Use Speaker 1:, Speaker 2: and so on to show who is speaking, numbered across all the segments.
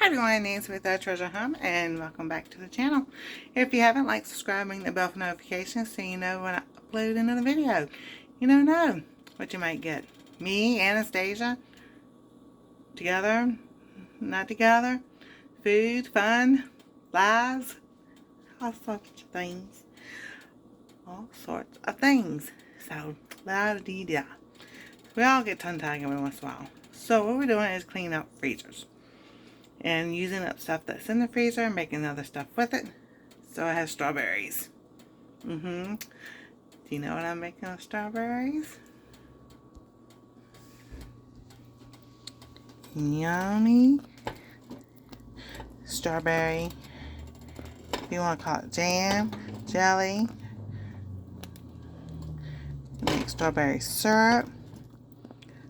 Speaker 1: Hi everyone, Nancy with our Treasure Home, and welcome back to the channel. If you haven't, like, subscribe, ring the bell for notifications so you know when I upload another video. You don't know what you might get. Me, Anastasia, together, not together, food, fun, lies, all sorts of things. All sorts of things. So, la-da-dee-da. We all get tongue-tied every once in a while. So what we're doing is cleaning up freezers. And using up stuff that's in the freezer and making other stuff with it. So I have strawberries. Do you know what I'm making with strawberries? Yummy strawberry. If you want to call it jam, jelly. Make strawberry syrup.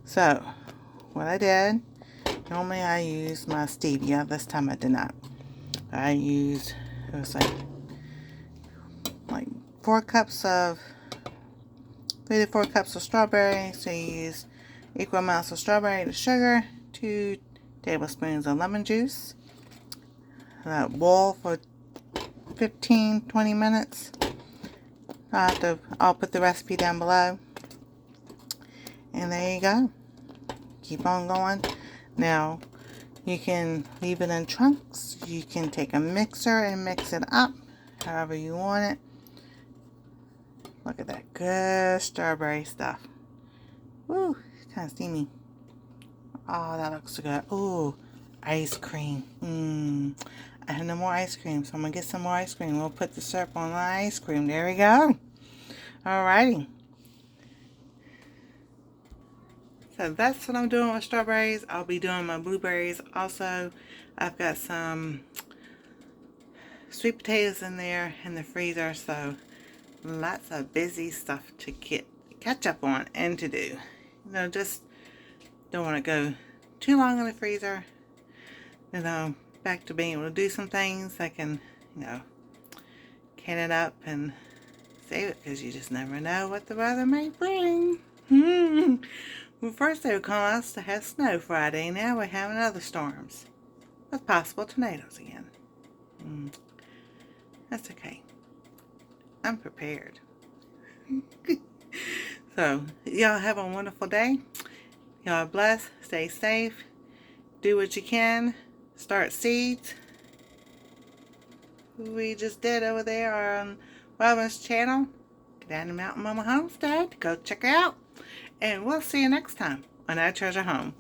Speaker 1: So what I did, normally I use my stevia. This time I did not. I used, it was like 4 cups of, 3 to 4 cups of strawberry. So you use equal amounts of strawberry to sugar, 2 tablespoons of lemon juice. Boil for 15-20 minutes. I'll put the recipe down below. And there you go. Keep on going. Now, you can leave it in chunks. You can take a mixer and mix it up however you want it. Look at that good strawberry stuff. Woo, kind of steamy. Oh, that looks so good. Ooh, ice cream. I have no more ice cream, so I'm going to get some more ice cream. We'll put the syrup on the ice cream. There we go. Alrighty. So that's what I'm doing with strawberries. I'll be doing my blueberries also. I've got some sweet potatoes in there in the freezer, so lots of busy stuff to catch up on and to do. You know, just don't want to go too long in the freezer. You know, back to being able to do some things. I can, you know, can it up and save it, because you just never know what the weather may bring. Well, first they were calling us to have snow Friday. Now we're having other storms with possible tornadoes again. That's okay. I'm prepared. So, y'all have a wonderful day. Y'all are blessed. Stay safe. Do what you can. Start seeds. We just did over there on Robin's channel. Down the Mountain Mama Homestead. Go check her out. And we'll see you next time on Our Treasure Home.